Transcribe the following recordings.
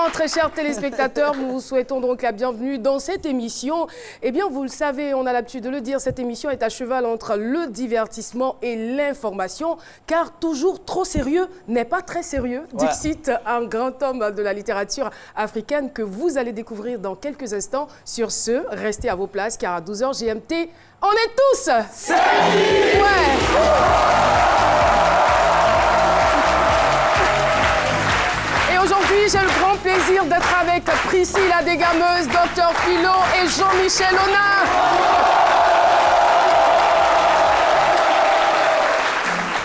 Bonsoir, très chers téléspectateurs. Nous vous souhaitons donc la bienvenue dans cette émission. Eh bien, vous le savez, on a l'habitude de le dire, cette émission est à cheval entre le divertissement et l'information, car toujours trop sérieux n'est pas très sérieux. Ouais. Dixit, un grand homme de la littérature africaine que vous allez découvrir dans quelques instants. Sur ce, restez à vos places, car à 12h GMT, on est tous servis. Ouais. Aujourd'hui, j'ai le grand plaisir d'être avec Priscille la dégameuse, Dr Philo et Jean-Michel Honard.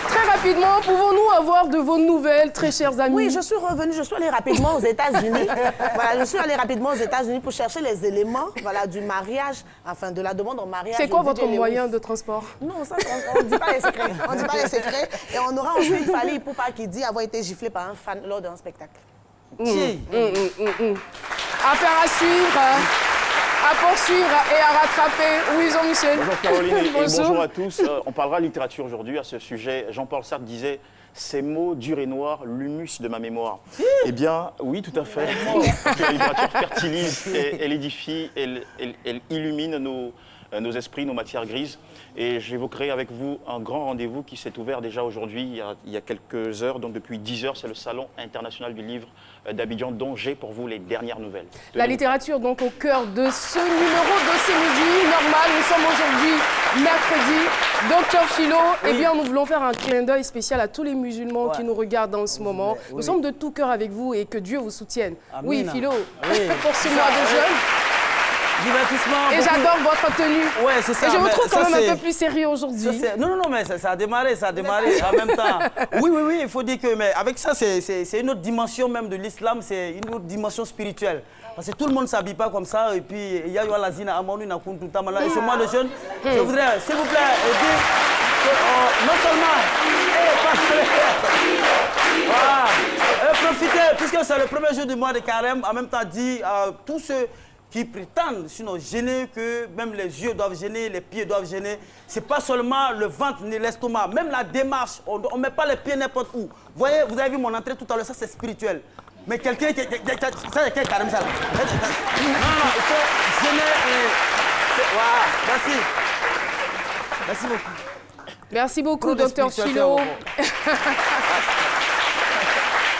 Très rapidement, pouvons-nous avoir de vos nouvelles, très chers amis? Oui, je suis revenue, je suis allée rapidement aux États-Unis. Voilà, je suis allée rapidement aux États-Unis pour chercher les éléments, voilà, du mariage, enfin de la demande en mariage. C'est quoi votre moyen de transport? Non, ça, on ne dit pas les secrets. On ne dit pas les secrets. Et on aura ensuite Fally Ipupa qui dit avoir été giflé par un fan lors d'un spectacle. Affaire à suivre, à poursuivre et à rattraper. Oui, Jean-Michel. Bonjour Caroline et bonjour à tous. On parlera littérature aujourd'hui à ce sujet. Jean-Paul Sartre disait « Ces mots durs et noirs, l'humus de ma mémoire ». Eh bien, oui, tout à fait. Que la littérature fertilise, elle édifie, elle illumine nos esprits, nos matières grises. Et j'évoquerai avec vous un grand rendez-vous qui s'est ouvert déjà aujourd'hui, il y a quelques heures, donc depuis 10 heures, c'est le Salon international du livre d'Abidjan, dont j'ai pour vous les dernières nouvelles. La littérature donc au cœur de ce numéro de C'est Midi Normal. Nous sommes aujourd'hui mercredi. Docteur Philo, eh bien nous voulons faire un clin d'œil spécial à tous les musulmans qui nous regardent en ce moment. Nous sommes de tout cœur avec vous et que Dieu vous soutienne. Amen. Oui, Philo, pour ce mois de jeûne. Divertissement. Et j'adore votre tenue. Ouais, c'est ça. Et je vous trouve quand même un peu plus sérieux aujourd'hui. Non, mais ça a démarré, en même temps. Oui, il faut dire que, mais avec ça, c'est une autre dimension même de l'islam, c'est une autre dimension spirituelle. Parce que tout le monde ne s'habille pas comme ça, et puis il y a eu la zina amonu na kuntu tamala. Et ce mois de jeûne, je voudrais, s'il vous plaît, dire que non seulement, voilà, profitez, puisque c'est le premier jour du mois de carême, en même temps dit à tous ceux qui prétendent, sinon gêner, que même les yeux doivent gêner, les pieds doivent gêner. C'est pas seulement le ventre ni l'estomac, même la démarche, on ne met pas les pieds n'importe où. Voyez, vous avez vu mon entrée tout à l'heure, ça c'est spirituel. Mais quelqu'un qui... Ça c'est carrément ça là. Non, il faut gêner et... Voilà, merci. Merci beaucoup. Merci beaucoup, Docteur Philo.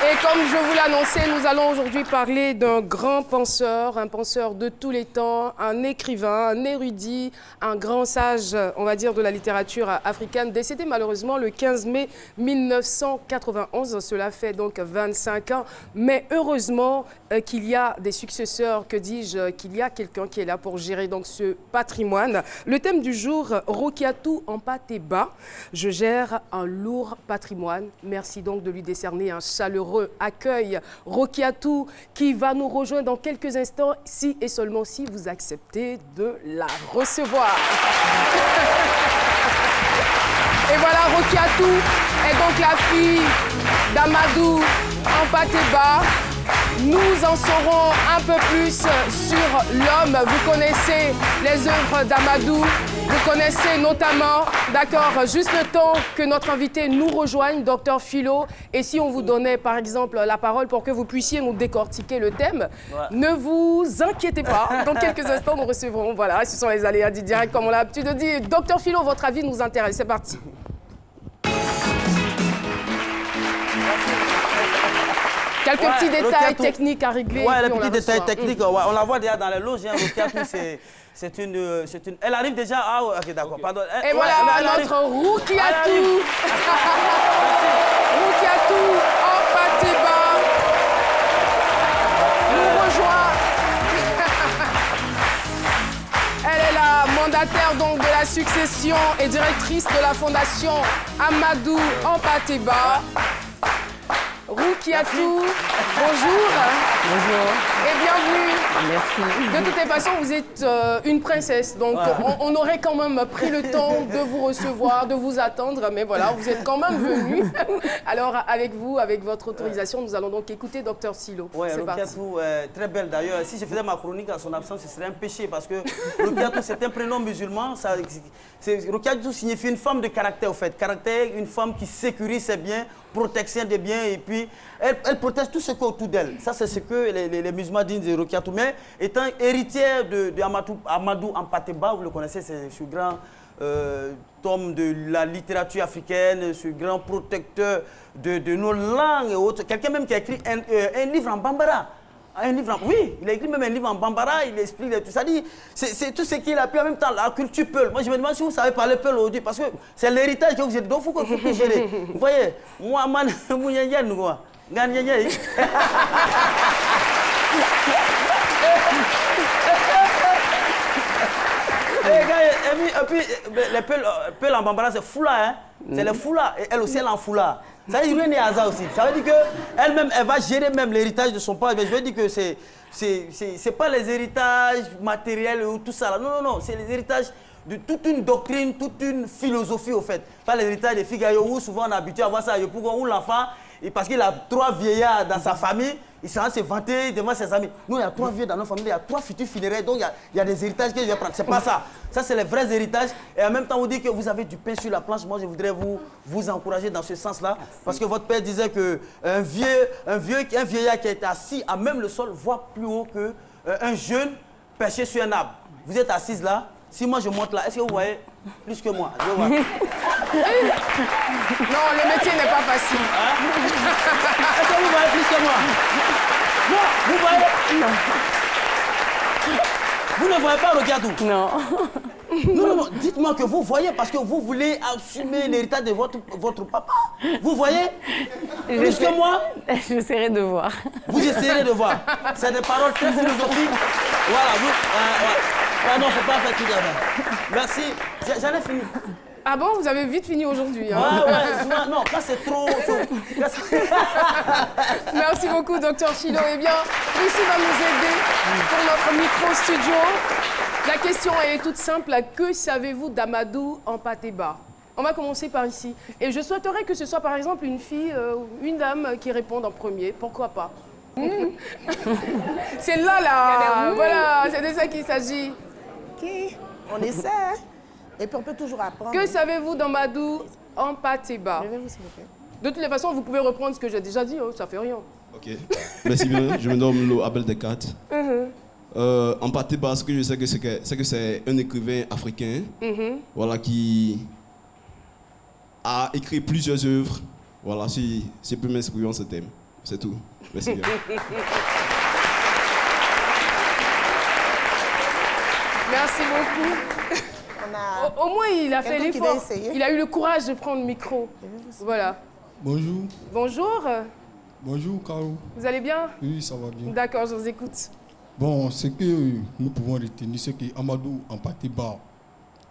Et comme je vous l'annonçais, nous allons aujourd'hui parler d'un grand penseur, un penseur de tous les temps, un écrivain, un érudit, un grand sage, on va dire, de la littérature africaine, décédé malheureusement le 15 mai 1991. Cela fait donc 25 ans. Mais heureusement qu'il y a des successeurs, que dis-je, qu'il y a quelqu'un qui est là pour gérer donc ce patrimoine. Le thème du jour, Rokiatou Ampateba. Je gère un lourd patrimoine. Merci donc de lui décerner un chaleureux accueil. Rokiatou qui va nous rejoindre dans quelques instants, si et seulement si vous acceptez de la recevoir. Et voilà, Rokiatou est donc la fille d'Amadou Ampateba. Nous en saurons un peu plus sur l'homme. Vous connaissez les œuvres d'Amadou, vous connaissez notamment, d'accord, juste le temps que notre invité nous rejoigne, Docteur Philo. Et si on vous donnait par exemple la parole pour que vous puissiez nous décortiquer le thème, ne vous inquiétez pas. Dans quelques instants, nous recevrons, voilà, ce sont les aléas du direct comme on a l'habitude de dire. Docteur Philo, votre avis nous intéresse. C'est parti. Quelques petits détails techniques à régler. Ouais, les petits détails techniques, on la voit déjà dans les loges. Rokiatou, c'est une... Elle arrive déjà... Ah, ok, d'accord, pardon. Et voilà notre Rokiatou. Rokiatou Ampateba nous rejoint. Elle est la mandataire donc de la succession et directrice de la fondation Amadou Ampateba. Rokiatou, bonjour. Bonjour. Et bienvenue. Merci. De toutes les façons, vous êtes une princesse, donc on aurait quand même pris le temps de vous recevoir, de vous attendre, mais voilà, vous êtes quand même venus. Alors, avec vous, avec votre autorisation, nous allons donc écouter Dr Silo. Oui, C'est parti. Rokiatou, très belle d'ailleurs. Si je faisais ma chronique en son absence, ce serait un péché parce que Rokiatou, c'est un prénom musulman. Rokiatou signifie une femme de caractère, au fait. Caractère, une femme qui sécurise ses biens, protection des biens, et puis elle protège tout ce qui est autour d'elle. Ça, c'est ce que les musulmans disent de Rokiatou. Mais étant héritière de Amadou Hampâté-Bâ, vous le connaissez, c'est ce grand tome de la littérature africaine, ce grand protecteur de nos langues et autres. Quelqu'un même qui a écrit un livre en bambara. Oui, il a écrit même un livre en bambara, il explique tout ça. C'est tout ce qu'il a pu en même temps, la culture Peul. Moi, je me demande si vous savez parler Peul aujourd'hui, parce que c'est l'héritage que vous êtes. Donc, il faut que vous gérer. Vous voyez, moi, et puis, les Peul en bambara, c'est foula, hein? C'est les foula, et elle aussi, elle en foula. Ça veut dire rien n'est hasard aussi. Ça veut dire qu'elle-même, elle va gérer même l'héritage de son père. Mais je veux dire que c'est pas les héritages matériels ou tout ça. Là. Non, non, non. C'est les héritages de toute une doctrine, toute une philosophie, au fait. Pas les héritages des Figaro où souvent on est habitué à voir ça. Où l'enfant, parce qu'il a 3 vieillards dans sa famille, il s'en se vanter devant ses amis. Nous, il y a 3 vieux dans notre famille, il y a 3 futurs funéraires, donc il y a des héritages que je vais prendre. C'est pas ça. Ça, c'est les vrais héritages. Et en même temps, vous dites que vous avez du pain sur la planche. Moi, je voudrais vous encourager dans ce sens-là. Parce que votre père disait qu'un vieillard qui est assis à même le sol voit plus haut qu'un jeune perché sur un arbre. Vous êtes assise là. Si moi je monte là, est-ce que vous voyez plus que moi? Je vois. Non, le métier n'est pas facile. Hein? Est-ce que vous voyez plus que moi? Non, vous voyez? Vous ne voyez pas, Rokiatou? Non. Non, non, dites-moi que vous voyez parce que vous voulez assumer l'héritage de votre papa. Vous voyez? Plus que moi? J'essaierai de voir. Vous essayerez de voir. C'est des paroles très philosophiques. Voilà, vous... Ah non, faut pas faire tout d'abord. Merci. J'en ai fini. Ah bon, vous avez vite fini aujourd'hui. Hein? Ouais, non, là c'est trop... Merci beaucoup, Dr Chilo. Eh bien, Lucie va nous aider pour notre micro-studio. La question est toute simple. Que savez-vous d'Amadou Hampâté-Bâ? On va commencer par ici. Et je souhaiterais que ce soit par exemple une fille ou une dame qui réponde en premier. Pourquoi pas? C'est là. Voilà, c'est de ça qu'il s'agit. Ok, on essaie. Et puis on peut toujours apprendre. Que savez-vous d'Amadou Hampâté-Bâ? Levez-vous, s'il vous plaît. De toutes les façons, vous pouvez reprendre ce que j'ai déjà dit, ça fait rien. Ok, merci bien. Je me nomme Lo Abel Descartes. Hampâté-Bâ, ce que je sais, c'est que c'est un écrivain africain voilà, qui a écrit plusieurs œuvres. Voilà, si je peux m'exprimer en ce thème. C'est tout. Merci bien. Merci beaucoup. Au moins, il a fait l'effort. Il a eu le courage de prendre le micro. Voilà. Bonjour. Bonjour. Bonjour, Caro. Vous allez bien? Oui, ça va bien. D'accord, je vous écoute. Bon, ce que nous pouvons retenir, c'est qu'Amadou Hampâté-Bâ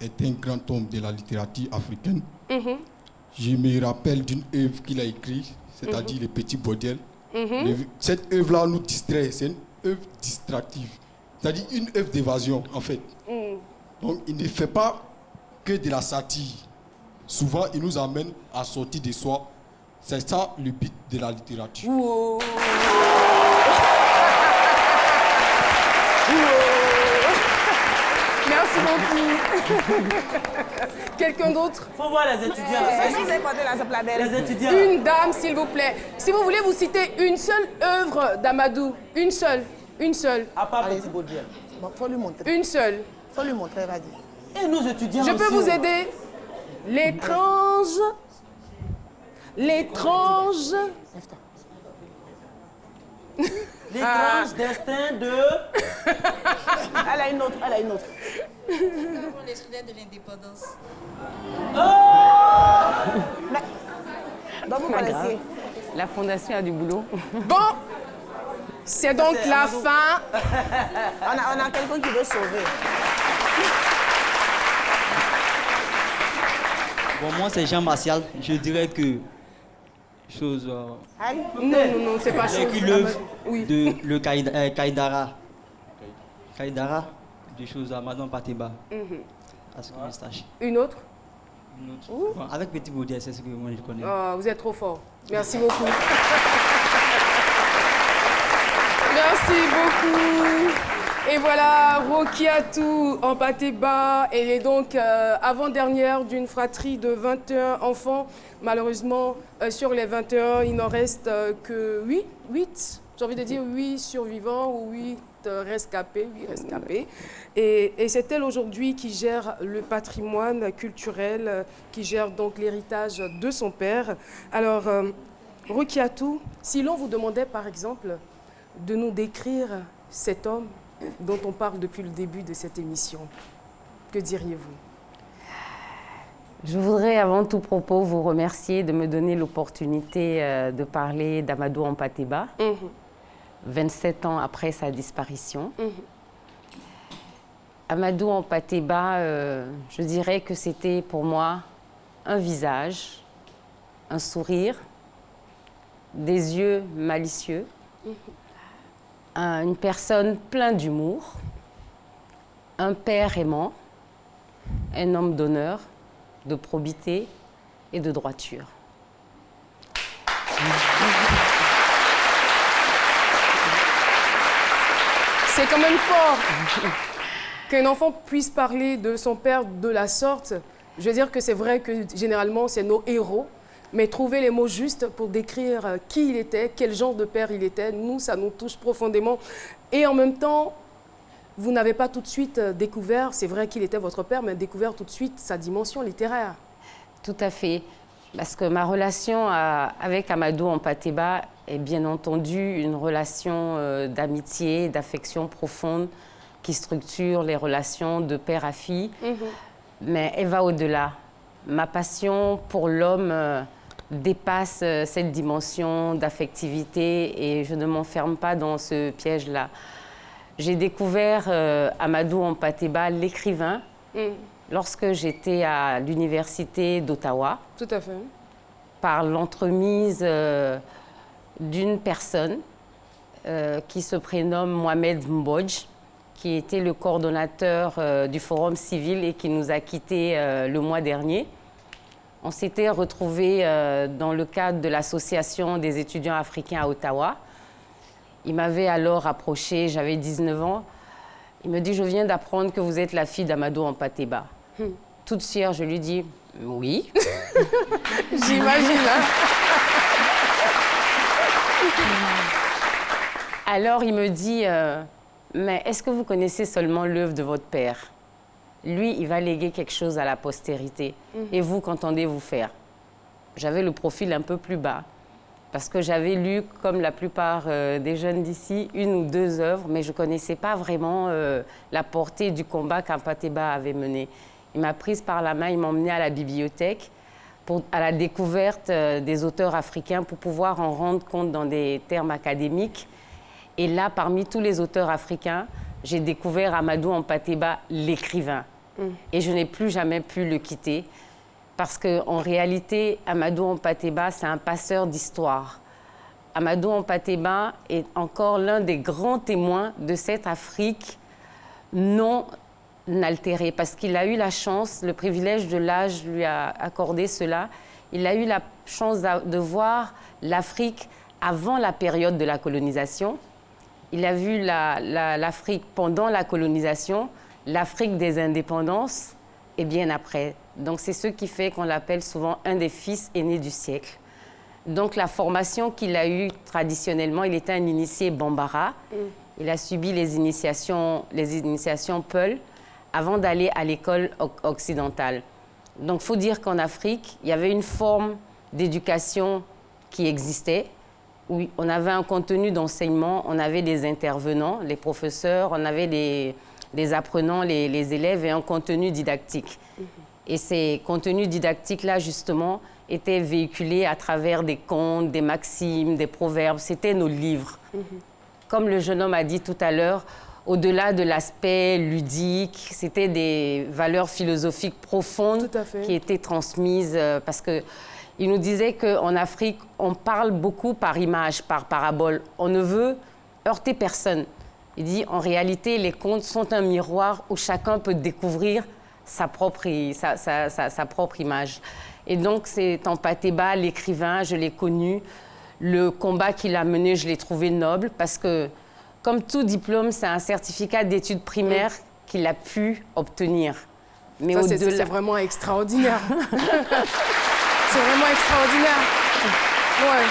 est un grand homme de la littérature africaine. Je me rappelle d'une œuvre qu'il a écrite, c'est-à-dire Les Petits Bordels. Cette œuvre-là nous distrait, c'est une œuvre distractive. C'est-à-dire une œuvre d'évasion, en fait. Donc, il ne fait pas que de la satire. Souvent, il nous amène à sortir de soi. C'est ça le but de la littérature. Merci beaucoup. Quelqu'un d'autre? Faut voir les étudiants. Les étudiants. Une dame, s'il vous plaît. Si vous voulez vous citer une seule œuvre d'Amadou, une seule. À part Petit Baudelaire. Bon, faut lui montrer. Une seule. Faut lui montrer, vas-y. Et nos étudiants Je peux aussi, vous aider. L'étrange destin de... Elle a une autre. Les soldats de l'indépendance. Donc vous connaissez. La fondation a du boulot. Bon, c'est donc la fin. On a quelqu'un qui veut sauver. Bon, moi, c'est Jean Martial. Je dirais que... Non, c'est pas J'ai chose. écrit l'œuvre Oui. de le Kaïdara. Kaïdara, des choses à Madame Pateba. À ce que je sache. Une autre? Une autre. Bon, avec Petit Baudet, c'est ce que moi je connais. Oh, vous êtes trop fort. Merci beaucoup. Merci beaucoup. Et voilà, Rokiatou Ampateba, elle est donc avant-dernière d'une fratrie de 21 enfants. Malheureusement, sur les 21, il n'en reste que 8. J'ai envie de dire 8 survivants ou 8 rescapés, 8 rescapés. Et c'est elle aujourd'hui qui gère le patrimoine culturel, qui gère donc l'héritage de son père. Alors, Rokiatou, si l'on vous demandait par exemple de nous décrire cet homme dont on parle depuis le début de cette émission, que diriez-vous? Je voudrais avant tout propos vous remercier de me donner l'opportunité de parler d'Amadou Ampateba, 27 ans après sa disparition. Amadou Ampateba, je dirais que c'était pour moi un visage, un sourire, des yeux malicieux, une personne pleine d'humour, un père aimant, un homme d'honneur, de probité et de droiture. C'est quand même fort qu'un enfant puisse parler de son père de la sorte. Je veux dire que c'est vrai que généralement c'est nos héros, mais trouver les mots justes pour décrire qui il était, quel genre de père il était, nous, ça nous touche profondément. Et en même temps, vous n'avez pas tout de suite découvert, c'est vrai qu'il était votre père, mais découvert tout de suite sa dimension littéraire. Tout à fait. Parce que ma relation avec Amadou Ampateba est bien entendu une relation d'amitié, d'affection profonde qui structure les relations de père à fille. Mais elle va au-delà. Ma passion pour l'homme dépasse cette dimension d'affectivité et je ne m'enferme pas dans ce piège-là. J'ai découvert Amadou Ampateba, l'écrivain, lorsque j'étais à l'université d'Ottawa. Tout à fait. Par l'entremise d'une personne qui se prénomme Mohamed Mbodj, qui était le coordonnateur du Forum civil et qui nous a quittés le mois dernier. On s'était retrouvés dans le cadre de l'Association des étudiants africains à Ottawa. Il m'avait alors approché, j'avais 19 ans. Il me dit, je viens d'apprendre que vous êtes la fille d'Amadou Ampateba. Toute fière, je lui dis, oui. J'imagine, hein? Alors il me dit, mais est-ce que vous connaissez seulement l'œuvre de votre père? Lui, il va léguer quelque chose à la postérité. Et vous, qu'entendez-vous faire? J'avais le profil un peu plus bas. Parce que j'avais lu, comme la plupart des jeunes d'ici, 1 ou 2 œuvres, mais je ne connaissais pas vraiment la portée du combat qu'Ampateba avait mené. Il m'a prise par la main, il m'a emmenée à la bibliothèque, à la découverte des auteurs africains pour pouvoir en rendre compte dans des termes académiques. Et là, parmi tous les auteurs africains, j'ai découvert Amadou Ampateba, l'écrivain. Et je n'ai plus jamais pu le quitter. Parce qu'en réalité, Amadou Ampateba, c'est un passeur d'histoire. Amadou Ampateba est encore l'un des grands témoins de cette Afrique non altérée. Parce qu'il a eu la chance, le privilège de l'âge lui a accordé cela, il a eu la chance de voir l'Afrique avant la période de la colonisation. Il a vu l'Afrique pendant la colonisation, l'Afrique des indépendances et bien après. Donc c'est ce qui fait qu'on l'appelle souvent un des fils aînés du siècle. Donc la formation qu'il a eue traditionnellement, il était un initié Bambara. Il a subi les initiations Peul avant d'aller à l'école occidentale. Donc il faut dire qu'en Afrique, il y avait une forme d'éducation qui existait, où on avait un contenu d'enseignement, on avait des intervenants, les professeurs, on avait des apprenants, les élèves et un contenu didactique. Et ces contenus didactiques-là, justement, étaient véhiculés à travers des contes, des maximes, des proverbes. C'était nos livres. Comme le jeune homme a dit tout à l'heure, au-delà de l'aspect ludique, c'était des valeurs philosophiques profondes qui étaient transmises. Parce qu'il nous disait qu'en Afrique, on parle beaucoup par image, par parabole. On ne veut heurter personne. Il dit, en réalité, les contes sont un miroir où chacun peut découvrir sa propre image. Et donc, c'est Tampateba, l'écrivain, je l'ai connu. Le combat qu'il a mené, je l'ai trouvé noble parce que, comme tout diplôme, c'est un certificat d'études primaires qu'il a pu obtenir. Mais c'est vraiment extraordinaire. C'est vraiment extraordinaire. Ouais.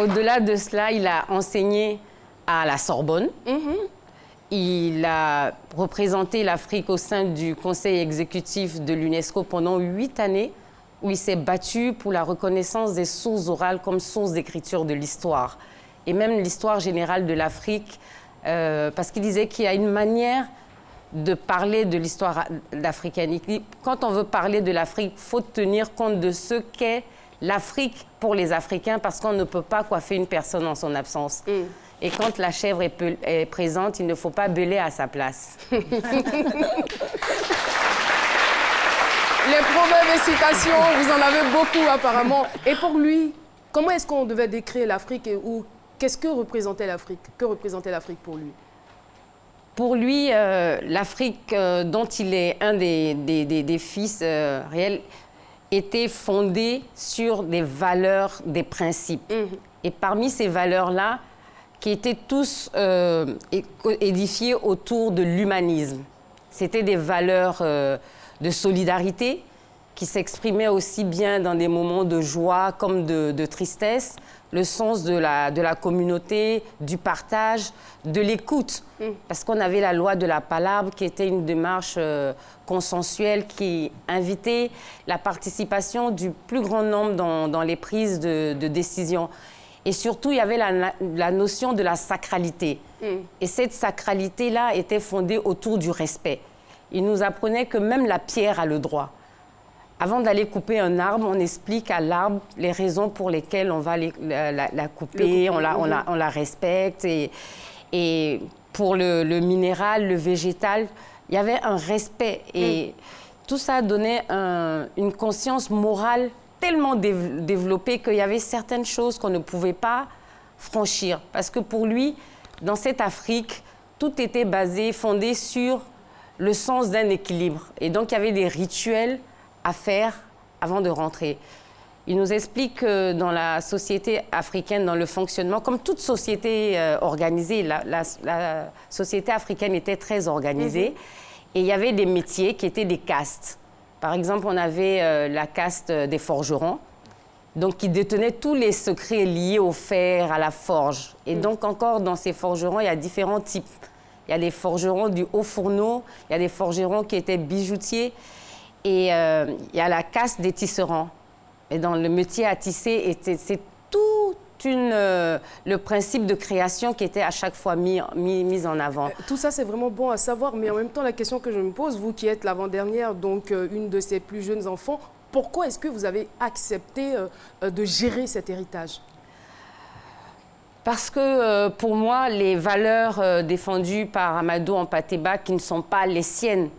Au-delà de cela, il a enseigné à la Sorbonne. Il a représenté l'Afrique au sein du conseil exécutif de l'UNESCO pendant 8 années, où il s'est battu pour la reconnaissance des sources orales comme source d'écriture de l'histoire. Et même l'histoire générale de l'Afrique, parce qu'il disait qu'il y a une manière de parler de l'histoire africaine. Quand on veut parler de l'Afrique, il faut tenir compte de ce qu'est l'Afrique pour les Africains, parce qu'on ne peut pas coiffer une personne en son absence. Et quand la chèvre est présente, il ne faut pas bêler à sa place. Les proverbes et citations, vous en avez beaucoup apparemment. Et pour lui, comment est-ce qu'on devait décrire l'Afrique ou qu'est-ce que représentait l'Afrique? Que représentait l'Afrique pour lui? Pour lui, l'Afrique, dont il est un des fils réels, était fondée sur des valeurs, des principes. Et parmi ces valeurs-là, qui étaient tous édifiés autour de l'humanisme. C'était des valeurs de solidarité qui s'exprimaient aussi bien dans des moments de joie comme de tristesse, le sens de la communauté, du partage, de l'écoute. Parce qu'on avait la loi de la palabre qui était une démarche consensuelle qui invitait la participation du plus grand nombre dans les prises de décision. Et surtout, il y avait la notion de la sacralité. Et cette sacralité-là était fondée autour du respect. Il nous apprenait que même la pierre a le droit. Avant d'aller couper un arbre, on explique à l'arbre les raisons pour lesquelles on va la couper, on la respecte. Et pour le minéral, le végétal, il y avait un respect. Et tout ça donnait une conscience morale tellement développée qu'il y avait certaines choses qu'on ne pouvait pas franchir. Parce que pour lui, dans cette Afrique, tout était fondé sur le sens d'un équilibre. Et donc, il y avait des rituels à faire avant de rentrer. Il nous explique que dans la société africaine, dans le fonctionnement, comme toute société organisée, la société africaine était très organisée. Et il y avait des métiers qui étaient des castes. Par exemple, on avait la caste des forgerons, donc qui détenaient tous les secrets liés au fer, à la forge. Et donc encore dans ces forgerons, il y a différents types. Il y a des forgerons du haut fourneau, il y a des forgerons qui étaient bijoutiers, et il y a la caste des tisserands. Et dans le métier à tisser, c'est tout le principe de création qui était à chaque fois mis en avant. Tout ça, c'est vraiment bon à savoir, mais en même temps, la question que je me pose, vous qui êtes l'avant-dernière, donc une de ces plus jeunes enfants, pourquoi est-ce que vous avez accepté de gérer cet héritage? Parce que pour moi, les valeurs défendues par Amadou Hampâté-Bâ, qui ne sont pas les siennes,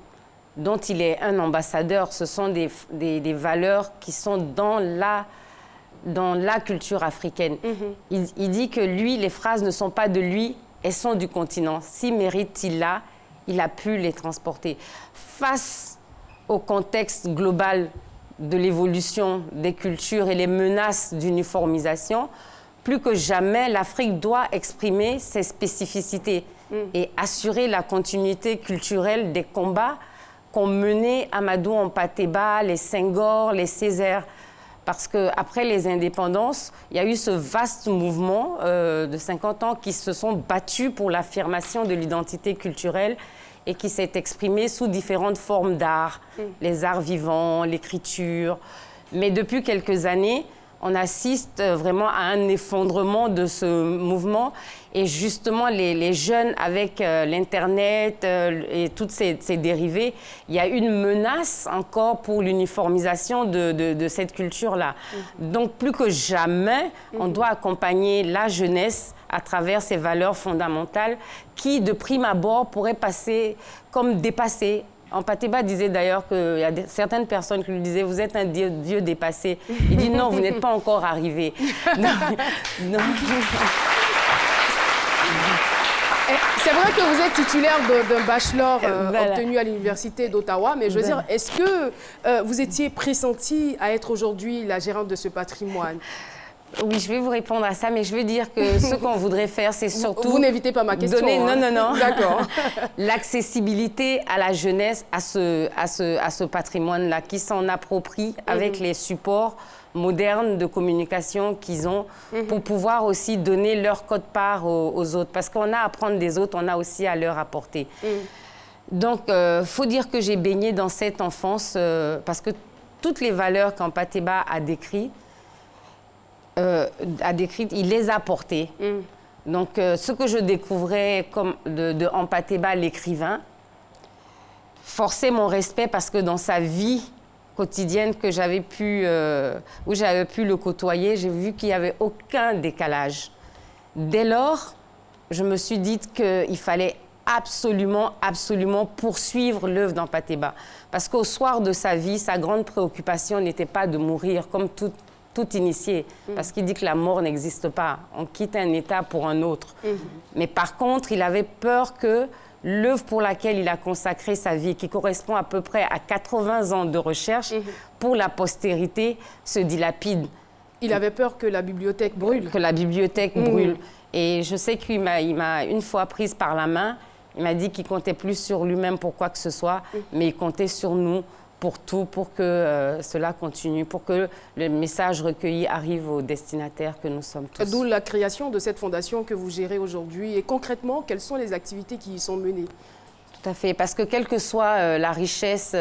dont il est un ambassadeur, ce sont des valeurs qui sont dans la culture africaine. Il dit que lui, les phrases ne sont pas de lui, elles sont du continent. Si mérite-t-il là, il a pu les transporter. Face au contexte global de l'évolution des cultures et les menaces d'uniformisation, plus que jamais, l'Afrique doit exprimer ses spécificités et assurer la continuité culturelle des combats qu'ont menés Amadou Hampâté-Bâ, les Senghor, les Césaire. Parce qu'après les indépendances, il y a eu ce vaste mouvement de 50 ans qui se sont battus pour l'affirmation de l'identité culturelle et qui s'est exprimé sous différentes formes d'art, les arts vivants, l'écriture. Mais depuis quelques années, on assiste vraiment à un effondrement de ce mouvement. Et justement, les jeunes, avec l'Internet et toutes ces dérivés, il y a une menace encore pour l'uniformisation de cette culture-là. Donc, plus que jamais, on doit accompagner la jeunesse à travers ces valeurs fondamentales qui, de prime abord, pourraient passer comme dépassées. Hampâté-Bâ disait d'ailleurs qu'il y a certaines personnes qui lui disaient « Vous êtes un dieu dépassé ». Il dit « Non, vous n'êtes pas encore arrivé ». C'est vrai que vous êtes titulaire d'un bachelor Voilà. obtenu à l'Université d'Ottawa, mais je veux dire, est-ce que vous étiez pressentie à être aujourd'hui la gérante de ce patrimoine? Oui, je vais vous répondre à ça, mais je veux dire que ce qu'on voudrait faire, c'est surtout... Vous n'évitez pas ma question. Donner, hein. non. D'accord. L'accessibilité à la jeunesse, à ce patrimoine-là, qui s'en approprie avec les supports modernes de communication qu'ils ont pour pouvoir aussi donner leur quote-part aux autres. Parce qu'on a à prendre des autres, on a aussi à leur apporter. Donc, faut dire que j'ai baigné dans cette enfance parce que toutes les valeurs qu'Ampateba a décrites, il les a portées. Donc, ce que je découvrais comme de Ampateba, l'écrivain, forçait mon respect parce que dans sa vie quotidienne que j'avais pu, où j'avais pu le côtoyer, j'ai vu qu'il n'y avait aucun décalage. Dès lors, je me suis dit qu'il fallait absolument poursuivre l'œuvre d'Ampateba. Parce qu'au soir de sa vie, sa grande préoccupation n'était pas de mourir comme tout initié, parce qu'il dit que la mort n'existe pas. On quitte un état pour un autre. Mais par contre, il avait peur que l'œuvre pour laquelle il a consacré sa vie, qui correspond à peu près à 80 ans de recherche, pour la postérité, se dilapide. Il avait peur que la bibliothèque brûle. Que la bibliothèque brûle. Et je sais qu'il m'a une fois prise par la main, il m'a dit qu'il comptait plus sur lui-même pour quoi que ce soit, mais il comptait sur nous pour tout, pour que cela continue, pour que le message recueilli arrive aux destinataires que nous sommes tous. D'où la création de cette fondation que vous gérez aujourd'hui. Et concrètement, quelles sont les activités qui y sont menées? Tout à fait, parce que quelle que soit la richesse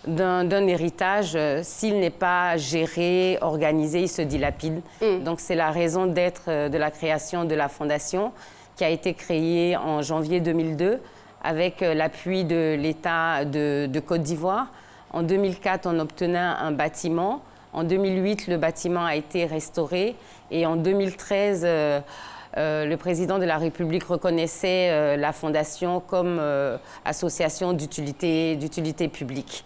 d'un héritage, s'il n'est pas géré, organisé, il se dilapide. Donc c'est la raison d'être de la création de la fondation qui a été créée en janvier 2002 avec l'appui de l'État de Côte d'Ivoire. En 2004, on obtenait un bâtiment. En 2008, le bâtiment a été restauré. Et en 2013, le président de la République reconnaissait la fondation comme association d'utilité publique.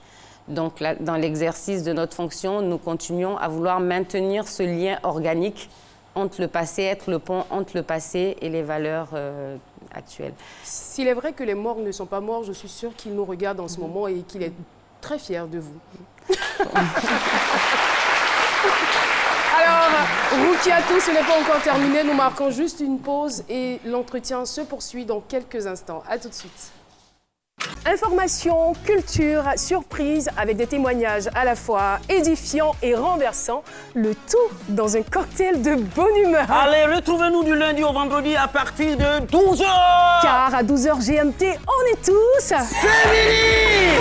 Donc, là, dans l'exercice de notre fonction, nous continuons à vouloir maintenir ce lien organique entre le passé, être le pont entre le passé et les valeurs actuelles. S'il est vrai que les morts ne sont pas morts, je suis sûre qu'il nous regarde en ce moment et qu'il est très fier de vous. Alors, Roukiatou, ce n'est pas encore terminé. Nous marquons juste une pause et l'entretien se poursuit dans quelques instants. À tout de suite. Information, culture, surprise avec des témoignages à la fois édifiants et renversants, le tout dans un cocktail de bonne humeur. Allez, retrouvez-nous du lundi au vendredi à partir de 12h. Car à 12h GMT, on est tous... C'est fini.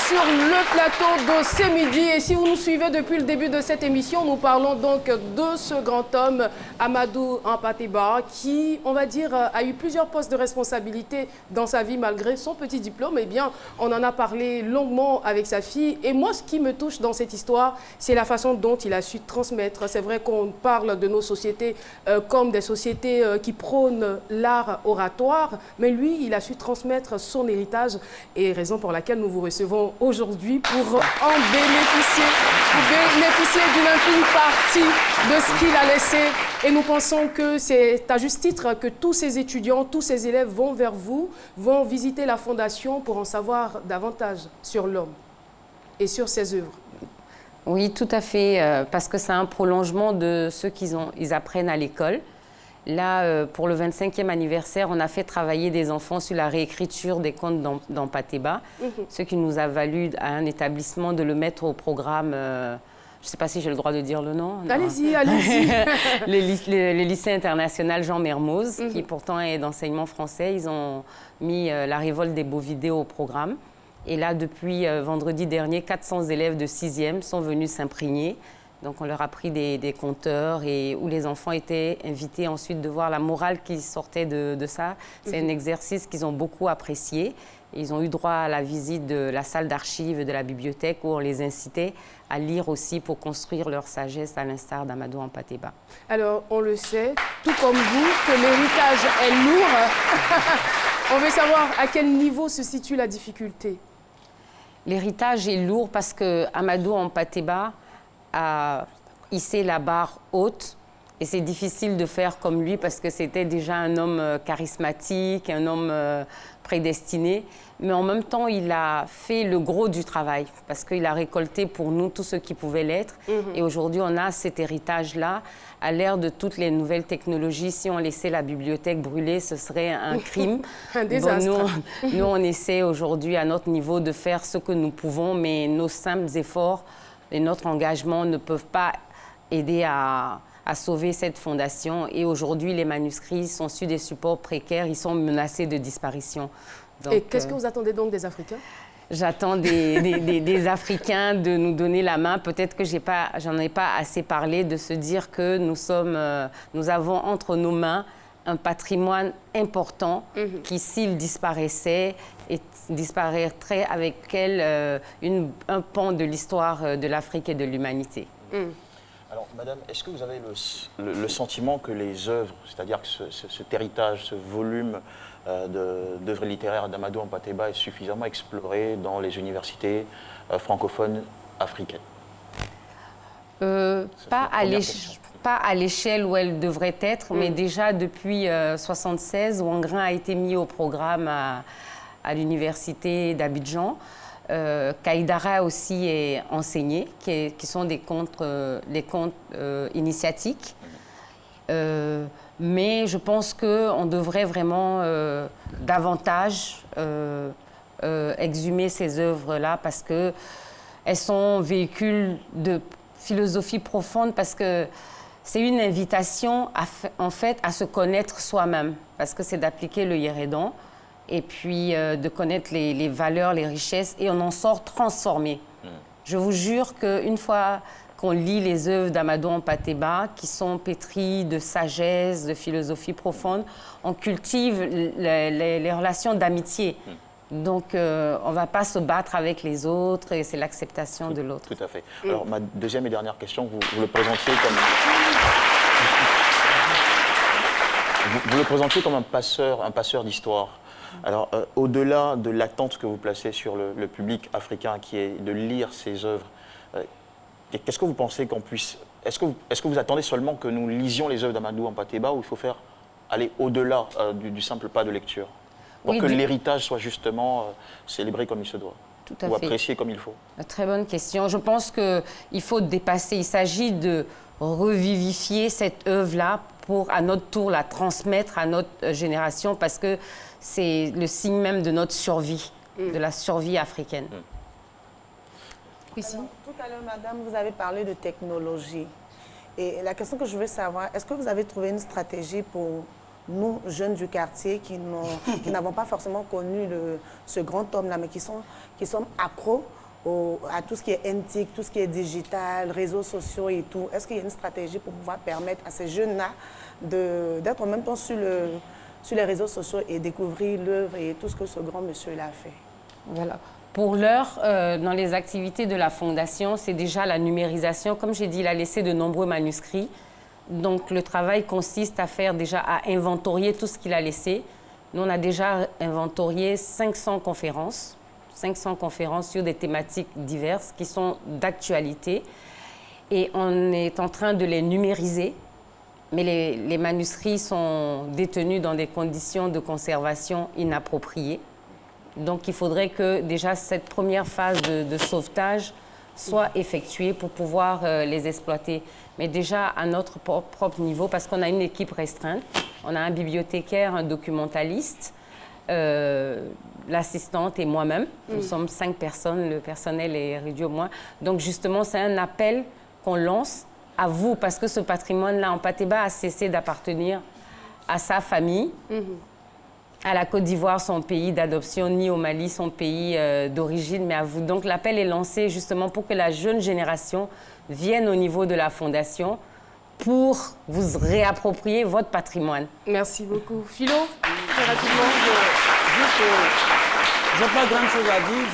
Sur le plateau de ce midi. Et si vous nous suivez depuis le début de cette émission, nous parlons donc de ce grand homme, Amadou Ampateba, qui, on va dire, a eu plusieurs postes de responsabilité dans sa vie malgré son petit diplôme. Eh bien, on en a parlé longuement avec sa fille. Et moi, ce qui me touche dans cette histoire, c'est la façon dont il a su transmettre. C'est vrai qu'on parle de nos sociétés comme des sociétés qui prônent l'art oratoire, mais lui, il a su transmettre son héritage et raison pour laquelle nous vous recevons aujourd'hui pour en bénéficier d'une infime partie de ce qu'il a laissé. Et nous pensons que c'est à juste titre que tous ces étudiants, tous ces élèves vont vers vous, vont visiter la Fondation pour en savoir davantage sur l'homme et sur ses œuvres. Oui, tout à fait, parce que c'est un prolongement de ce qu'ils apprennent à l'école. Là, pour le 25e anniversaire, on a fait travailler des enfants sur la réécriture des contes d'Ampateba, ce qui nous a valu à un établissement de le mettre au programme, je ne sais pas si j'ai le droit de dire le nom. Allez-y, allez-y. Le lycée international Jean Mermoz, qui pourtant est d'enseignement français, ils ont mis la révolte des beaux vidéos au programme. Et là, depuis vendredi dernier, 400 élèves de 6e sont venus s'imprégner. Donc, on leur a pris des compteurs et où les enfants étaient invités ensuite de voir la morale qui sortait de ça. C'est un exercice qu'ils ont beaucoup apprécié. Ils ont eu droit à la visite de la salle d'archives de la bibliothèque où on les incitait à lire aussi pour construire leur sagesse à l'instar d'Amadou Ampateba. Alors, on le sait, tout comme vous, que l'héritage est lourd. On veut savoir à quel niveau se situe la difficulté. L'héritage est lourd parce que Amadou Hampâté-Bâ a hissé la barre haute et c'est difficile de faire comme lui parce que c'était déjà un homme charismatique, un homme prédestiné. Mais en même temps, il a fait le gros du travail parce qu'il a récolté pour nous tout ce qui pouvait l'être. Et aujourd'hui, on a cet héritage-là. À l'ère de toutes les nouvelles technologies, si on laissait la bibliothèque brûler, ce serait un crime. Un désastre. Donc, nous, on essaie aujourd'hui, à notre niveau, de faire ce que nous pouvons, mais nos simples efforts et notre engagement ne peuvent pas aider à sauver cette fondation. Et aujourd'hui, les manuscrits sont sur des supports précaires, ils sont menacés de disparition. Donc, et qu'est-ce que vous attendez donc des Africains? J'attends des Africains de nous donner la main. Peut-être que j'en ai pas assez parlé, de se dire que nous avons entre nos mains un patrimoine important qui, s'il disparaissait, disparaîtrait avec elle un pan de l'histoire de l'Afrique et de l'humanité. Alors, madame, est-ce que vous avez le sentiment que les œuvres, c'est-à-dire que cet héritage, ce volume d'œuvres littéraires d'Amadou Hampâté-Bâ est suffisamment exploré dans les universités francophones africaines? Pas à l'échelle où elle devrait être, mais déjà depuis 1976, Ouangrain a été mis au programme à l'université d'Abidjan. Kaïdara aussi est enseigné, qui sont des contes initiatiques. Mais je pense qu'on devrait vraiment davantage exhumer ces œuvres-là parce qu'elles sont véhicules de philosophie profonde, parce que c'est une invitation en fait à se connaître soi-même, parce que c'est d'appliquer le Yérédan et puis de connaître les valeurs, les richesses, et on en sort transformé. Je vous jure qu'une fois qu'on lit les œuvres d'Amadou Hampâté-Bâ, qui sont pétries de sagesse, de philosophie profonde, on cultive les relations d'amitié. Donc, on ne va pas se battre avec les autres, et c'est l'acceptation de l'autre. Tout à fait. Alors, ma deuxième et dernière question, vous le présentiez comme... Vous le présentiez comme un passeur d'histoire. Alors, au-delà de l'attente que vous placez sur le public africain, qui est de lire ces œuvres, qu'est-ce que vous pensez qu'on puisse... Est-ce que vous attendez seulement que nous lisions les œuvres d'Amadou Hampâté-Bâ, ou il faut aller au-delà du simple pas de lecture, pour que l'héritage soit justement célébré comme il se doit, ou apprécié comme il faut? Très bonne question. Je pense qu'il faut dépasser. Il s'agit de revivifier cette œuvre-là pour, à notre tour, la transmettre à notre génération, parce que c'est le signe même de notre survie, de la survie africaine. Alors, tout à l'heure, madame, vous avez parlé de technologie. Et la question que je veux savoir, est-ce que vous avez trouvé une stratégie pour nous, jeunes du quartier, qui n'avons pas forcément connu ce grand homme-là, mais qui sont accros à tout ce qui est antique, tout ce qui est digital, réseaux sociaux et tout? Est-ce qu'il y a une stratégie pour pouvoir permettre à ces jeunes-là d'être en même temps sur les réseaux sociaux et découvrir l'œuvre et tout ce que ce grand monsieur-là a fait? Voilà. Pour l'heure, dans les activités de la Fondation, c'est déjà la numérisation. Comme j'ai dit, il a laissé de nombreux manuscrits. Donc, le travail consiste à inventorier tout ce qu'il a laissé. Nous, on a déjà inventorié 500 conférences sur des thématiques diverses qui sont d'actualité. Et on est en train de les numériser. Mais les manuscrits sont détenus dans des conditions de conservation inappropriées. Donc, il faudrait que déjà cette première phase de sauvetage soit effectuée pour pouvoir les exploiter. Mais déjà à notre propre niveau, parce qu'on a une équipe restreinte. On a un bibliothécaire, un documentaliste, l'assistante et moi-même. Nous sommes 5 personnes, le personnel est réduit au moins. Donc, justement, c'est un appel qu'on lance à vous, parce que ce patrimoine-là, Hampâté-Bâ a cessé d'appartenir à sa famille, à la Côte d'Ivoire, son pays d'adoption, ni au Mali, son pays d'origine, mais à vous. Donc l'appel est lancé justement pour que la jeune génération vienne au niveau de la Fondation pour vous réapproprier votre patrimoine. Merci beaucoup. Philo, très rapidement. Je n'ai pas grand-chose à dire.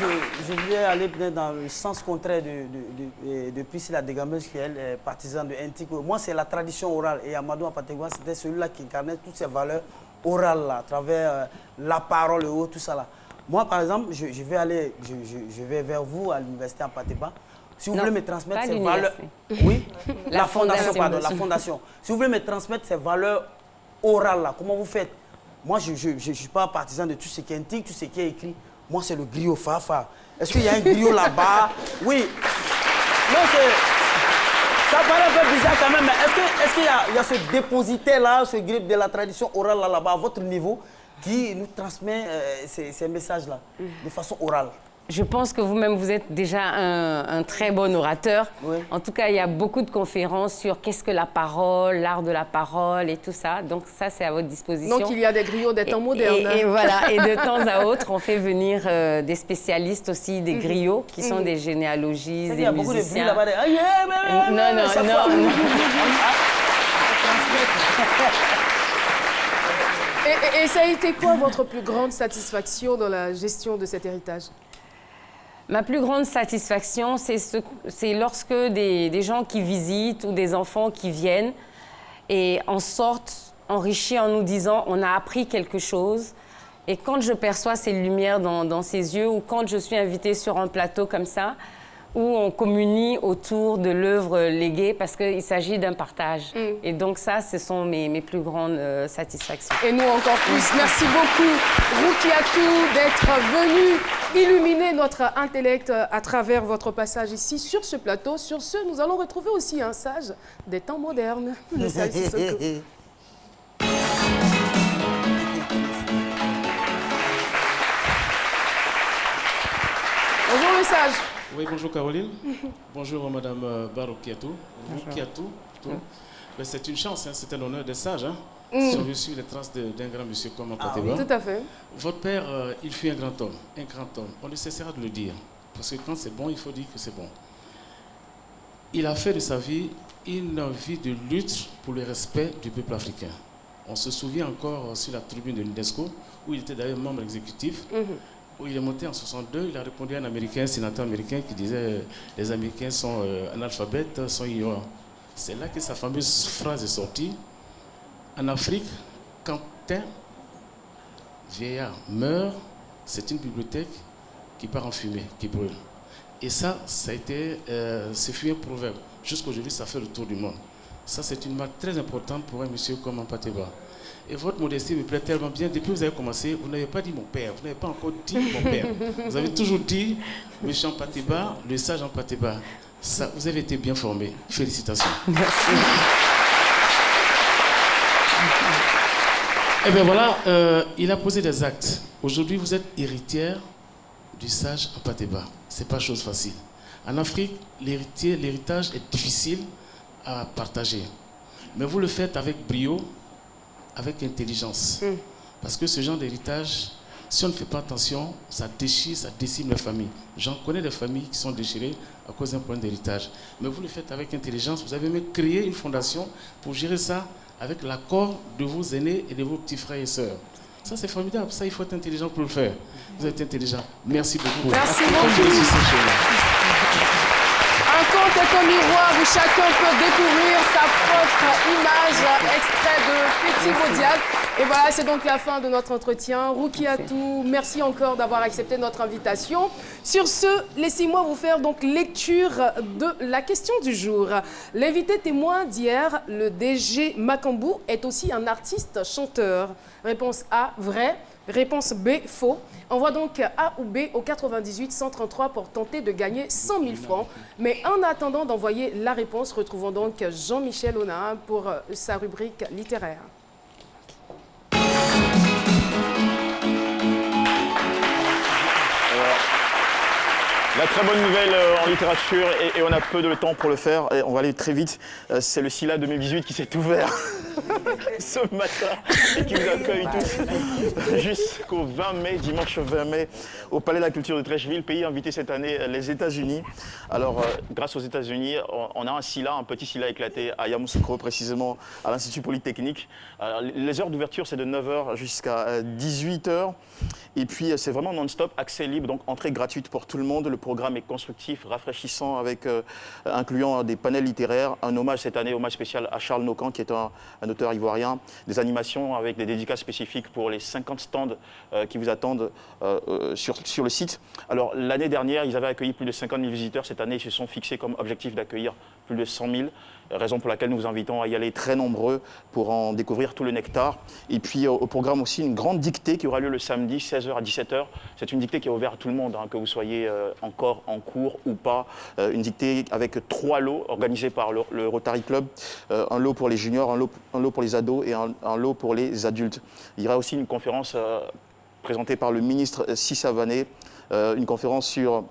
Je voulais aller peut-être dans le sens contraire de Priscilla Degameuse, qui elle, est partisane de Antique. Moi, c'est la tradition orale. Et Amadou Hampâté-Bâ, c'était celui-là qui incarnait toutes ces valeurs orales, là, à travers la parole et tout ça. Là. Moi, par exemple, je vais vers vous à l'université en Patéba. Si vous voulez me transmettre ces valeurs... Oui, la fondation, pardon, la fondation. Si vous voulez me transmettre ces valeurs orales, là, comment vous faites? Moi, je ne suis pas partisan de tout ce qui est antique, tout ce qui est écrit. Moi, c'est le griot Fafa. Est-ce qu'il y a un griot là-bas? Oui. Non, ça paraît un peu bizarre quand même, mais est-ce qu'il y a ce dépositaire-là, ce griot de la tradition orale là-bas, à votre niveau, qui nous transmet ces messages-là, de façon orale? Je pense que vous-même, vous êtes déjà un très bon orateur. Oui. En tout cas, il y a beaucoup de conférences sur qu'est-ce que la parole, l'art de la parole et tout ça. Donc ça, c'est à votre disposition. Donc il y a des griots des temps modernes. Et voilà, et de temps à autre, on fait venir des spécialistes aussi, des griots, qui sont des généalogistes, des musiciens. Il y a beaucoup de bruit là-bas. Non. Et ça a été quoi votre plus grande satisfaction dans la gestion de cet héritage? Ma plus grande satisfaction, c'est lorsque des gens qui visitent ou des enfants qui viennent et en sortent enrichis en nous disant on a appris quelque chose. Et quand je perçois ces lumières dans ses yeux ou quand je suis invitée sur un plateau comme ça, où on communie autour de l'œuvre léguée parce qu'il s'agit d'un partage. Et donc ça, ce sont mes plus grandes satisfactions. Et nous encore plus. Merci beaucoup, Roukiatou, d'être venu illuminer notre intellect à travers votre passage ici sur ce plateau. Sur ce, nous allons retrouver aussi un sage des temps modernes, le sage Sissoko. Bonjour le sage. Oui, bonjour Caroline. Bonjour Madame Roukiatou. C'est une chance, hein, c'est un honneur d'être sage. Hein. Si on suit les traces d'un grand monsieur comme Patéba. Oui, tout à fait. Votre père, il fut un grand homme, un grand homme. On ne cessera de le dire. Parce que quand c'est bon, il faut dire que c'est bon. Il a fait de sa vie une vie de lutte pour le respect du peuple africain. On se souvient encore sur la tribune de l'UNESCO, où il était d'ailleurs membre exécutif. Où il est monté en 62, il a répondu à un Américain, un sénateur américain qui disait les Américains sont analphabètes, sont ignorants. C'est là que sa fameuse phrase est sortie. En Afrique, quand un vieillard meurt, c'est une bibliothèque qui part en fumée, qui brûle. Et ça a été, ce fut un proverbe. Jusqu'aujourd'hui, ça fait le tour du monde. Ça, c'est une marque très importante pour un monsieur comme Patéba. Et votre modestie me plaît tellement bien. Depuis que vous avez commencé, vous n'avez pas dit mon père. Vous n'avez pas encore dit mon père. Vous avez toujours dit monsieur Patéba, le sage Patéba. Ça, vous avez été bien formé. Félicitations. Merci. Et bien voilà, il a posé des actes. Aujourd'hui, vous êtes héritière du sage Patéba. Ce n'est pas chose facile. En Afrique, l'héritage est difficile à partager. Mais vous le faites avec brio, avec intelligence. Parce que ce genre d'héritage, si on ne fait pas attention, ça déchire, ça décime les familles. J'en connais des familles qui sont déchirées à cause d'un problème d'héritage. Mais vous le faites avec intelligence. Vous avez même créé une fondation pour gérer ça avec l'accord de vos aînés et de vos petits frères et sœurs. Ça, c'est formidable. Ça, il faut être intelligent pour le faire. Vous êtes intelligent. Merci beaucoup. Merci beaucoup. Un conte est un miroir où chacun peut découvrir sa propre image, extrait de Petit Modial. Et voilà, c'est donc la fin de notre entretien. Roukiatou, merci encore d'avoir accepté notre invitation. Sur ce, laissez-moi vous faire donc lecture de la question du jour. L'invité témoin d'hier, le DG Makambu, est aussi un artiste chanteur. Réponse A, vrai. Réponse B, faux. Envoie donc A ou B au 98 133 pour tenter de gagner 100 000 francs. Mais en attendant d'envoyer la réponse, retrouvons donc Jean-Michel Ona pour sa rubrique littéraire. La très bonne nouvelle en littérature, et on a peu de temps pour le faire, et on va aller très vite, c'est le SILA 2018 qui s'est ouvert ce matin et qui vous accueille tous jusqu'au 20 mai, dimanche 20 mai, au Palais de la Culture de Trècheville, pays invité cette année, les États-Unis. Alors, grâce aux États-Unis, on a un SILA, un petit SILA éclaté à Yamoussoukro, précisément à l'Institut Polytechnique. Alors, les heures d'ouverture, c'est de 9h jusqu'à 18h. Et puis, c'est vraiment non-stop, accès libre, donc entrée gratuite pour tout le monde. Le programme est constructif, rafraîchissant, incluant des panels littéraires. Un hommage cette année, hommage spécial à Charles Nocan, qui est un un auteur ivoirien, des animations avec des dédicaces spécifiques pour les 50 stands qui vous attendent sur le site. Alors l'année dernière, ils avaient accueilli plus de 50 000 visiteurs. Cette année, ils se sont fixés comme objectif d'accueillir plus de 100 000. Raison pour laquelle nous vous invitons à y aller très nombreux pour en découvrir tout le nectar. Et puis au programme aussi une grande dictée qui aura lieu le samedi 16h à 17h. C'est une dictée qui est ouverte à tout le monde, hein, que vous soyez encore en cours ou pas. Une dictée avec 3 lots organisés par le Rotary Club. Un lot pour les juniors, un lot pour les ados et un lot pour les adultes. Il y aura aussi une conférence présentée par le ministre Sissa Vané, une conférence sur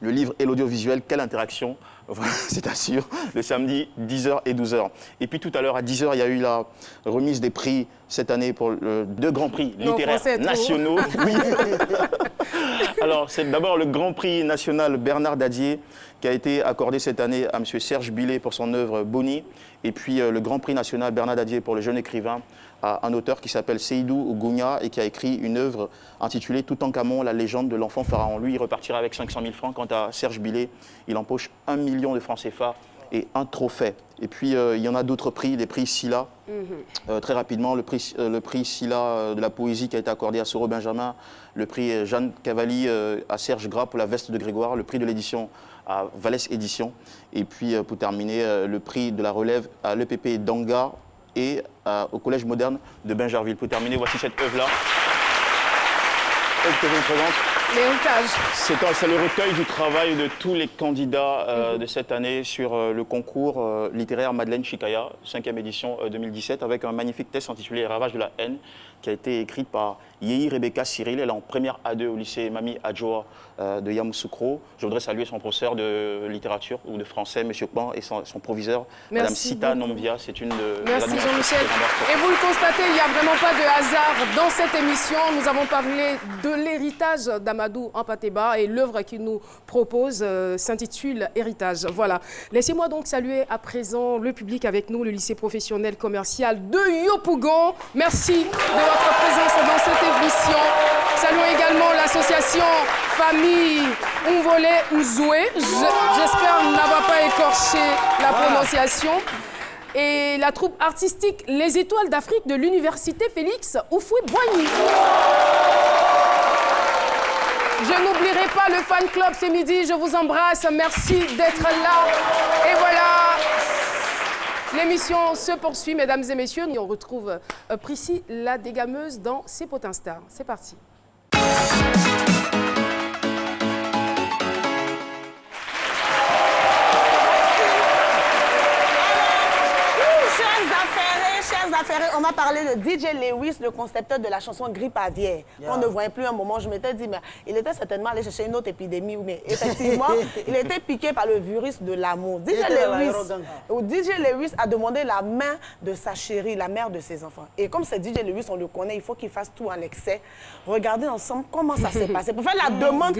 le livre et l'audiovisuel, quelle interaction. Voilà, c'est sûr, le samedi 10h et 12h. Et puis tout à l'heure à 10h, il y a eu la remise des prix cette année pour 2 grands prix littéraires nationaux. Oui. Alors c'est d'abord le grand prix national Bernard Dadier qui a été accordé cette année à M. Serge Billet pour son œuvre Boni. Et puis le grand prix national Bernard Dadier pour le jeune écrivain à un auteur qui s'appelle Seydou Gounia et qui a écrit une œuvre intitulée Toutankhamon, la légende de l'enfant pharaon. Lui, il repartira avec 500 000 francs. Quant à Serge Billet, il empoche 1 million de francs CFA et un trophée. Et puis, il y en a d'autres prix, des prix Silla. Très rapidement, le prix Silla de la poésie qui a été accordé à Soro Benjamin, le prix Jeanne Cavalli à Serge Gras pour la veste de Grégoire, le prix de l'édition à Vallès Édition. Et puis, pour terminer, le prix de la relève à l'EPP d'Anga et au Collège moderne de Bingerville. Pour terminer, voici cette œuvre-là. Œuvre que je vous présente. L'héritage. C'est le recueil du travail de tous les candidats de cette année sur le concours littéraire Madeleine Chikaya, 5e édition 2017, avec un magnifique texte intitulé Ravage de la haine, qui a été écrit par Yehi Rebecca Cyril. Elle est en première A2 au lycée Mami Adjoa de Yamoussoukro. Je voudrais saluer son professeur de littérature ou de français, M. Pan, et son proviseur, Mme Sita Nomvia. C'est une de... Merci Jean-Michel. Et vous le constatez, il n'y a vraiment pas de hasard dans cette émission. Nous avons parlé de l'héritage d'Amadou Hampâté-Bâ et l'œuvre qu'il nous propose s'intitule Héritage. Voilà. Laissez-moi donc saluer à présent le public avec nous, le lycée professionnel commercial de Yopougon. Merci de votre présence dans cette émission. Saluons également l'association Famille Umvolé Nzoué. J'espère n'avoir pas écorché la prononciation. Et la troupe artistique Les Étoiles d'Afrique de l'Université Félix Houphouët-Boigny. Je n'oublierai pas le fan club ce midi. Je vous embrasse. Merci d'être là. Et voilà. L'émission se poursuit, mesdames et messieurs. On retrouve Prissy, la dégameuse, dans C'est Potin Star. C'est parti. On va parler de DJ Lewis, le concepteur de la chanson Grippe aviaire. On ne voyait plus un moment, je m'étais dit, mais il était certainement allé chercher une autre épidémie. Mais effectivement, il était piqué par le virus de l'amour. DJ Lewis a demandé la main de sa chérie, la mère de ses enfants. Et comme c'est DJ Lewis, on le connaît, il faut qu'il fasse tout en excès. Regardez ensemble comment ça s'est passé. Pour faire la demande,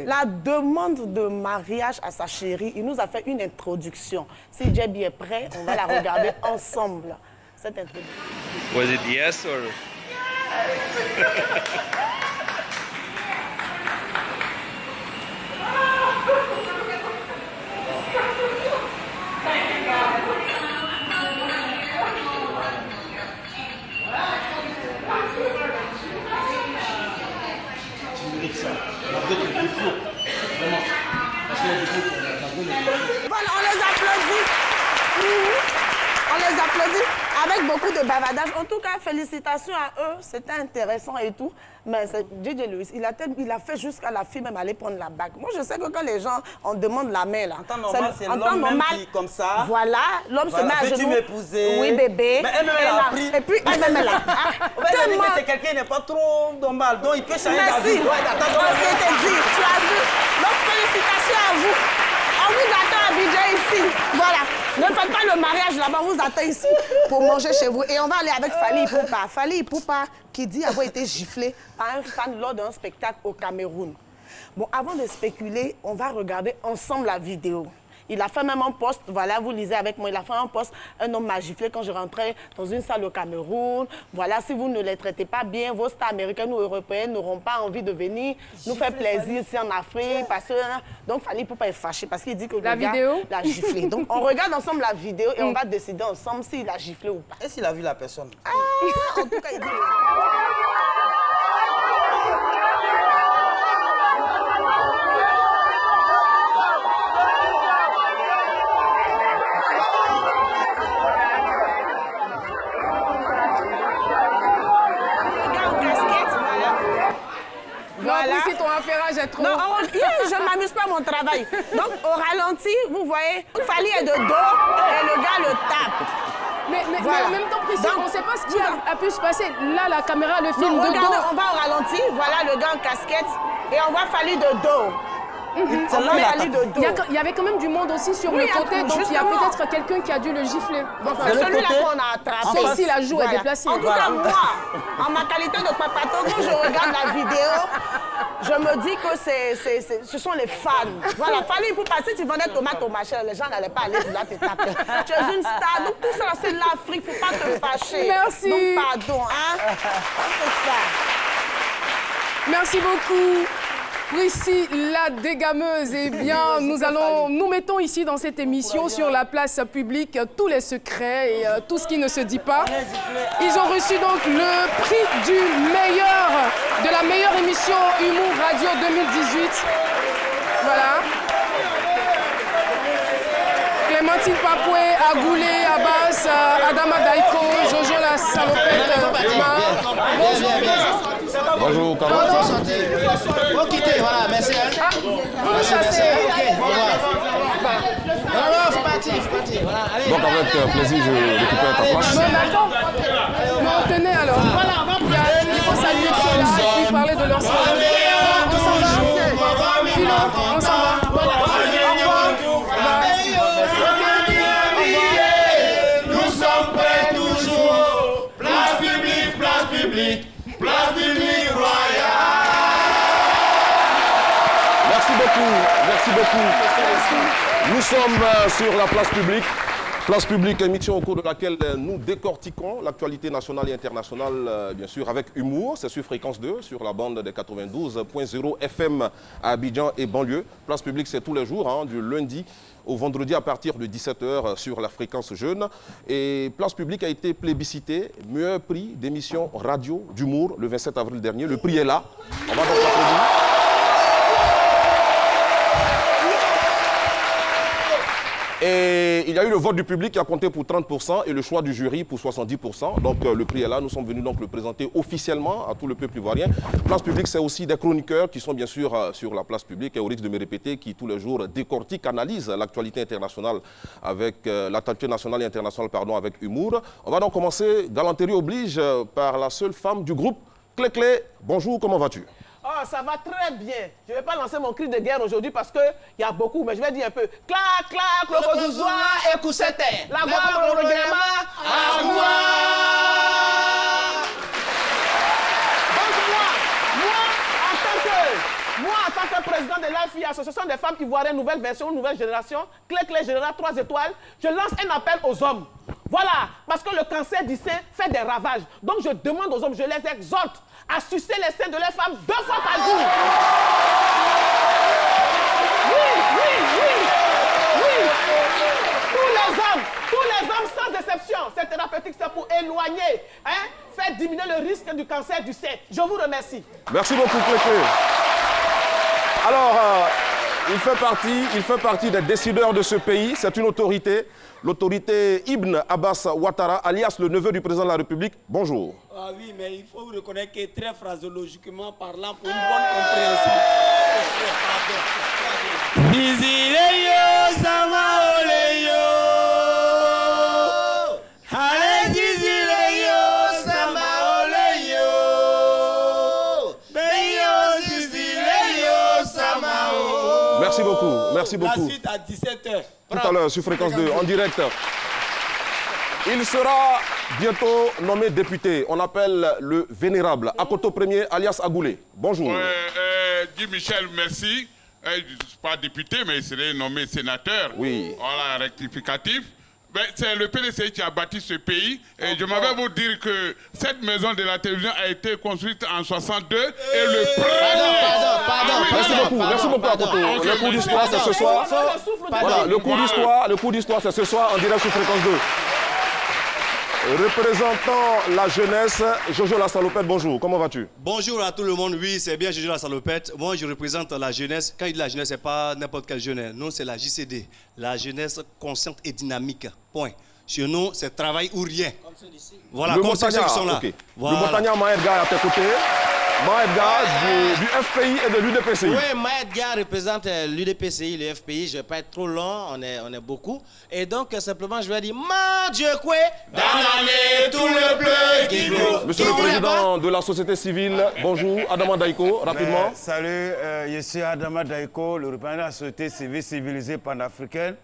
la demande de mariage à sa chérie, il nous a fait une introduction. Si Jeb est prêt, on va la regarder ensemble. Cette introduction. Was it yes or? Voilà, on les applaudit. On les applaudit avec beaucoup de bavardage. En tout cas, félicitations à eux. C'était intéressant et tout. Mais DJ Lewis, il a fait jusqu'à la fille même aller prendre la bague. Moi, je sais que quand les gens, on demande la main, là. En temps normal, c'est l'homme même qui, comme ça. Voilà, l'homme se met à genoux. Veux-tu m'épouser? Oui, bébé. Mais elle-même, elle a pris. Et puis, elle-même, elle a pris. C'est quelqu'un qui n'est pas trop normal. Donc, il peut changer Merci. d'avis. Je t'ai dit, tu as vu. Donc, félicitations à vous. On vous attend à Abidjan ici. Voilà. Ne faites pas le mariage là-bas, on vous attend ici pour manger chez vous. Et on va aller avec Fally Ipupa. Fally Ipupa qui dit avoir été giflé par un fan lors d'un spectacle au Cameroun. Bon, avant de spéculer, on va regarder ensemble la vidéo. Il a fait même un post, voilà, vous lisez avec moi, il a fait un post, un homme m'a giflé quand je rentrais dans une salle au Cameroun. Voilà, si vous ne les traitez pas bien, vos stars américaines ou européennes n'auront pas envie de venir nous faire plaisir ici en Afrique. Parce que, donc, Fally ne peut pas être fâché parce qu'il dit que la le gars vidéo l'a giflé. Donc, on regarde ensemble la vidéo et on va décider ensemble s'il a giflé ou pas. Et s'il a vu la personne? Ah, en tout cas, il dit... Voilà. Si ton affairage est trop... Non, je ne m'amuse pas à mon travail. Donc, au ralenti, vous voyez, Fally est de dos et le gars le tape. Mais voilà. en même temps, Priscille, on ne sait pas ce qui a pu se passer. Là, la caméra le filme de dos. On va au ralenti, voilà le gars en casquette et on voit Fally de dos. Il y avait quand même du monde aussi sur le côté, donc il y a peut-être quelqu'un qui a dû le gifler. C'est celui-là qu'on a attrapé. C'est ici, la joue est déplacée. En tout cas, moi, en ma qualité de papato, quand je regarde la vidéo, je me dis que ce sont les fans. Voilà, Fally, pour passer, tu vendais tomates au marché, les gens n'allaient pas aller là te taper. Tu es une star, donc tout ça, c'est l'Afrique, il ne faut pas te fâcher. Merci. Donc, pardon, hein. C'est ça. Merci beaucoup. Priscille, la dégameuse, eh bien, nous mettons ici dans cette émission sur la place publique tous les secrets et tout ce qui ne se dit pas. Ils ont reçu donc le prix de la meilleure émission Humour Radio 2018. Voilà. Clémentine Papoué, Agoulé, Abbas, Adama Daiko, Jojo la salopette, Bonjour, comment vous vous sentez? Vous quittez, voilà, merci. Vous chassez. Non, faut partir, voilà, allez. Donc avec plaisir, je récupère ta place. Non, tenez alors. Il faut saluer ceux-là et puis parler de leur soirée. On s'en va. Philo, on s'en va. Nous sommes prêts toujours. Place publique, place publique. Place publique royale. Merci beaucoup. Nous sommes sur la place publique. Place publique, émission au cours de laquelle nous décortiquons l'actualité nationale et internationale, bien sûr, avec humour. C'est sur Fréquence 2, sur la bande des 92.0 FM à Abidjan et banlieue. Place publique, c'est tous les jours, du lundi au vendredi à partir de 17h sur la fréquence jeune. Et Place publique a été plébiscité, meilleur prix d'émission radio d'humour le 27 avril dernier. Le prix est là. On va donc l'applaudir. Et il y a eu le vote du public qui a compté pour 30% et le choix du jury pour 70%. Donc le prix est là. Nous sommes venus donc le présenter officiellement à tout le peuple ivoirien. Place publique, c'est aussi des chroniqueurs qui sont bien sûr sur la place publique et au risque de me répéter, qui tous les jours décortiquent, analysent l'actualité internationale avec l'actualité nationale et internationale, avec humour. On va donc commencer, galanterie oblige, par la seule femme du groupe, Clé Clé. Bonjour, comment vas-tu? Oh, ça va très bien. Je ne vais pas lancer mon cri de guerre aujourd'hui parce qu'il y a beaucoup, mais je vais dire un peu. Clac, clac, le Kozouzoua et Koussete. La voix pour le gréement, à moi. Donc moi, en tant que président de l'AFI, Association des femmes ivoiriennes, nouvelle version, nouvelle génération, Clé Général 3 étoiles, je lance un appel aux hommes. Voilà, parce que le cancer du sein fait des ravages. Donc je demande aux hommes, je les exhorte à sucer les seins de leurs femmes 2 fois par jour. Oui. Tous les hommes sans exception. C'est thérapeutique, c'est pour éloigner, faire diminuer le risque du cancer du sein. Je vous remercie. Merci beaucoup, Clé. Alors, il fait partie des décideurs de ce pays. C'est une autorité, l'autorité Ibn Abbas Ouattara, alias le neveu du président de la République. Bonjour. Ah oui, mais il faut vous reconnaître que très phraseologiquement parlant, pour une bonne compréhension. Dizileyo, Samaoleyo. Allez, Dizileyo, Samaoleyo. Beyo, Dizileyo, Samao. Merci beaucoup. La suite à 17h. Tout à l'heure sur Fréquence 2, en direct. Il sera bientôt nommé député. On appelle le vénérable Akoto Premier, alias Agoulé. Bonjour. Guy Michel, merci. pas député, mais il serait nommé sénateur. Oui. Voilà, rectificatif. Ben, c'est le PDC qui a bâti ce pays. Et je m'avais vous dire que cette maison de la télévision a été construite en 62 et le premier... Merci beaucoup à Koto. Le cours d'histoire, c'est ce soir. Voilà, le cours d'histoire, c'est ce soir en direct sur Fréquence 2. Représentant la jeunesse, Jojo la Salopette, bonjour, comment vas-tu? Bonjour à tout le monde, oui, c'est bien Jojo la Salopette. Moi, je représente la jeunesse. Quand il dit la jeunesse, ce n'est pas n'importe quelle jeunesse. Non, c'est la JCD, la jeunesse consciente et dynamique. Point. Chez nous, c'est travail ou rien. Voilà, comme ceux qui sont là. Okay. Voilà. Le montagnard Maëdgar à tes côtés. Maëdgar du FPI et de l'UDPCI. Oui, Maëdgar représente l'UDPCI, le FPI. Je ne vais pas être trop long, on est beaucoup. Et donc, simplement, je vais dire Dieu Koué, dans l'année, tout le bleu qui glow. Monsieur le Président de la société civile, bonjour. Adama Daïko, rapidement. Salut, je suis Adama Daïko, le représentant de la société civile civilisée panafricaine.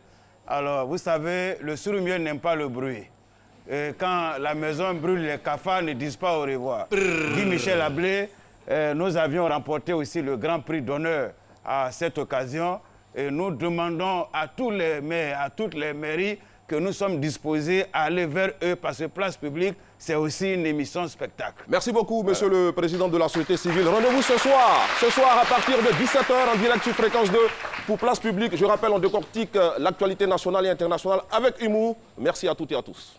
Alors, vous savez, le sourd-muet n'aime pas le bruit. Et quand la maison brûle, les cafards ne disent pas au revoir. Guy Michel Ablé, nous avions remporté aussi le grand prix d'honneur à cette occasion. Et nous demandons à tous les maires, à toutes les mairies, que nous sommes disposés à aller vers eux parce que Place Publique, c'est aussi une émission spectacle. Merci beaucoup, Monsieur le Président de la société civile. Rendez-vous ce soir à partir de 17h en direct sur Fréquence 2 pour Place Publique. Je rappelle, on décortique l'actualité nationale et internationale avec humour. Merci à toutes et à tous.